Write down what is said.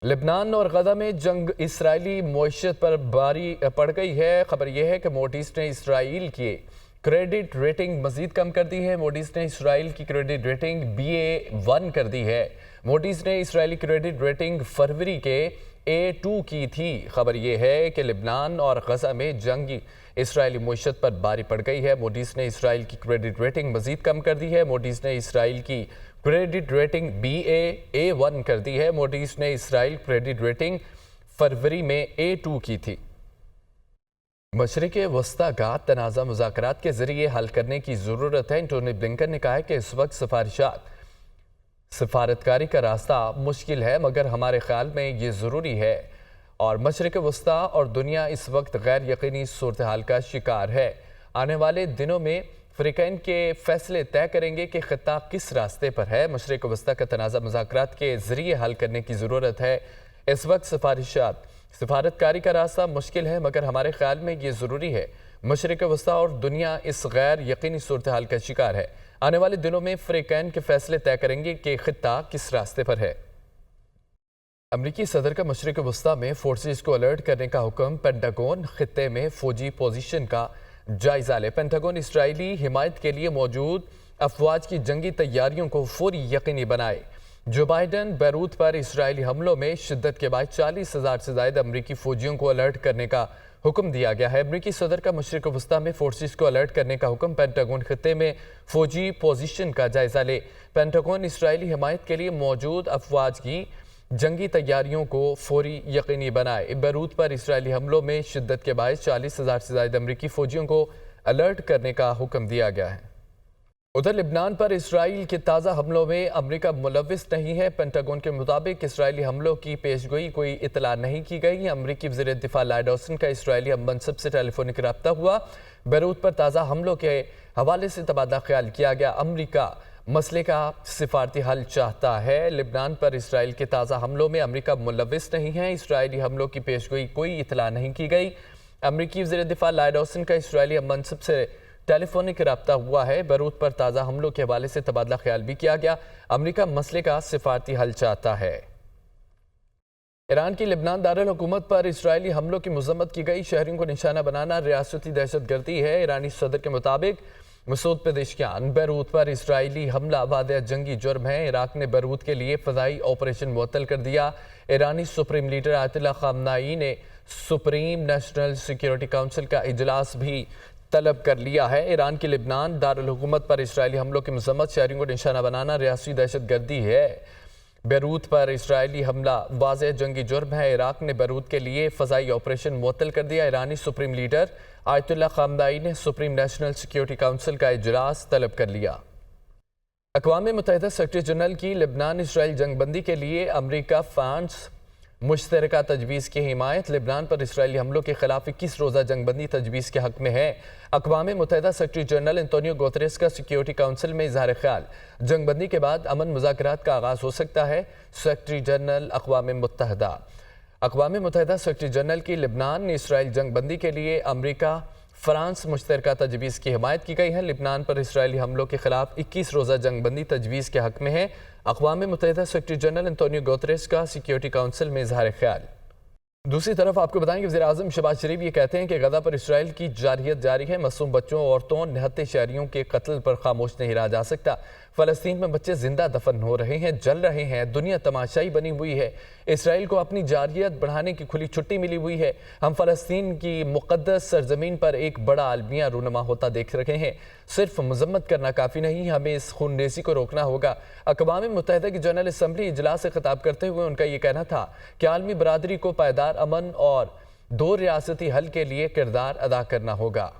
لبنان اور غزہ میں جنگ اسرائیلی معیشت پر باری پڑ گئی ہے۔ خبر یہ ہے کہ موڈیز نے اسرائیل کی کریڈٹ ریٹنگ مزید کم کر دی ہے۔ موڈیز نے اسرائیل کی کریڈٹ ریٹنگ BA1 کر دی ہے۔ موڈیز نے اسرائیلی کریڈٹ ریٹنگ فروری کے A2 کی تھی۔ خبر یہ ہے کہ لبنان اور غزہ میں جنگ اسرائیلی معیشت پر باری پڑ گئی ہے۔ موڈیز نے اسرائیل کی کریڈٹ ریٹنگ مزید کم کر دی ہے۔ موڈیز نے اسرائیل کی کریڈٹ ریٹنگ BA1 کر دی ہے۔ موڈیز نے اسرائیل کریڈٹ ریٹنگ فروری میں A2 کی تھی۔ مشرق وسطی کا تنازع مذاکرات کے ذریعے حل کرنے کی ضرورت ہے۔ انٹونی بلنکن نے کہا ہے کہ اس وقت سفارتکاری کا راستہ مشکل ہے، مگر ہمارے خیال میں یہ ضروری ہے، اور مشرق وسطی اور دنیا اس وقت غیر یقینی صورتحال کا شکار ہے۔ آنے والے دنوں میں فریقین کے فیصلے طے کریں گے کہ خطہ کس راستے پر ہے۔ مشرق وسطی کا تنازع مذاکرات کے ذریعے حل کرنے کی ضرورت ہے۔ اس وقت سفارتکاری کا راستہ مشکل ہے، مگر ہمارے خیال میں یہ ضروری ہے۔ مشرق وسطی اور دنیا اس غیر یقینی صورتحال کا شکار ہے۔ آنے والے دنوں میں فریقین کے فیصلے طے کریں گے کہ خطہ کس راستے پر ہے۔ امریکی صدر کا مشرق وسطی میں فورسز کو الرٹ کرنے کا حکم۔ پینٹاگون خطے میں فوجی پوزیشن کا جائزہ لے۔ پینٹاگون اسرائیلی حمایت کے لیے موجود افواج کی جنگی تیاریوں کو فوری یقینی بنائے۔ جو بائیڈن بیروت پر اسرائیلی حملوں میں شدت کے باعث 40,000 سے زائد امریکی فوجیوں کو الرٹ کرنے کا حکم دیا گیا ہے۔ امریکی صدر کا مشرق وسطی میں فورسز کو الرٹ کرنے کا حکم۔ پینٹاگون خطے میں فوجی پوزیشن کا جائزہ لے۔ پینٹاگون اسرائیلی حمایت کے لیے موجود افواج کی جنگی تیاریوں کو فوری یقینی بنائے۔ بیروت پر اسرائیلی حملوں میں شدت کے باعث 40,000 سے زائد امریکی فوجیوں کو الرٹ کرنے کا حکم دیا گیا ہے۔ ادھر لبنان پر اسرائیل کے تازہ حملوں میں امریکہ ملوث نہیں ہے۔ پینٹاگون کے مطابق اسرائیلی حملوں کی پیشگوئی کوئی اطلاع نہیں کی گئی۔ امریکی وزیر دفاع لائیڈ آسٹن کا اسرائیلی ہم منصب سے ٹیلی فونک رابطہ ہوا۔ بیروت پر تازہ حملوں کے حوالے سے تبادلہ خیال کیا گیا۔ امریکہ مسئلے کا سفارتی حل چاہتا ہے۔ لبنان پر اسرائیل کے تازہ حملوں میں امریکہ ملوث نہیں ہے۔ اسرائیلی حملوں کی پیشگوئی کوئی اطلاع نہیں کی گئی۔ امریکی وزیر دفاع لائیڈ آسٹن کا اسرائیلی ہم منصب سے ٹیلی فونک رابطہ ہوا ہے۔ بیروت پر تازہ حملوں کے حوالے سے تبادلہ خیال بھی کیا گیا۔ امریکہ مسئلے کا سفارتی حل چاہتا ہے۔ ایران کی لبنان دارالحکومت پر اسرائیلی حملوں کی مذمت کی گئی۔ شہریوں کو نشانہ بنانا ریاستی دہشت گردی ہے۔ ایرانی صدر کے مطابق مسعود پزشکیان بیروت پر اسرائیلی حملہ واضح جنگی جرم ہے۔ عراق نے بیروت کے لیے فضائی آپریشن معطل کر دیا۔ ایرانی سپریم لیڈر آیت اللہ خامنائی نے سپریم نیشنل سیکیورٹی کونسل کا اجلاس بھی طلب کر لیا ہے۔ ایران کی لبنان دارالحکومت پر اسرائیلی حملوں کی مذمت، شہریوں کو نشانہ بنانا ریاستی دہشت گردی ہے۔ بیروت پر اسرائیلی حملہ واضح جنگی جرم ہے۔ عراق نے بیروت کے لیے فضائی آپریشن معطل کر دیا۔ ایرانی سپریم لیڈر آیت اللہ خامنائی نے سپریم نیشنل سیکیورٹی کونسل کا اجلاس طلب کر لیا۔ اقوام متحدہ سیکرٹری جنرل کی لبنان اسرائیل جنگ بندی کے لیے امریکہ فرانس مشترکہ تجویز کی حمایت۔ لبنان پر اسرائیلی حملوں کے خلاف 21 روزہ جنگ بندی تجویز کے حق میں ہے۔ اقوام متحدہ سیکرٹری جنرل انتونیو گوتریس کا سیکیورٹی کونسل میں اظہار خیال، جنگ بندی کے بعد امن مذاکرات کا آغاز ہو سکتا ہے۔ سیکرٹری جنرل اقوام متحدہ سیکرٹری جنرل کی لبنان اسرائیل جنگ بندی کے لیے امریکہ فرانس مشترکہ تجویز کی حمایت کی گئی ہے۔ لبنان پر اسرائیلی حملوں کے خلاف 21 روزہ جنگ بندی تجویز کے حق میں ہے۔ اقوام متحدہ سیکرٹری جنرل انتونیو گوتریس کا سیکیورٹی کونسل میں اظہار خیال۔ دوسری طرف آپ کو بتائیں کہ وزیر اعظم شہباز شریف یہ کہتے ہیں کہ غزہ پر اسرائیل کی جارحیت جاری ہے۔ معصوم بچوں، عورتوں، نہتے شہریوں کے قتل پر خاموش نہیں رہا جا سکتا۔ فلسطین میں بچے زندہ دفن ہو رہے ہیں، جل رہے ہیں، دنیا تماشائی بنی ہوئی ہے۔ اسرائیل کو اپنی جارحیت بڑھانے کی کھلی چھٹی ملی ہوئی ہے۔ ہم فلسطین کی مقدس سرزمین پر ایک بڑا عالمیہ رونما ہوتا دیکھ رہے ہیں۔ صرف مذمت کرنا کافی نہیں، ہمیں اس خون ریزی کو روکنا ہوگا۔ اقوام متحدہ کی جنرل اسمبلی اجلاس سے خطاب کرتے ہوئے ان کا یہ کہنا تھا کہ عالمی برادری کو پائیدار امن اور دو ریاستی حل کے لیے کردار ادا کرنا ہوگا۔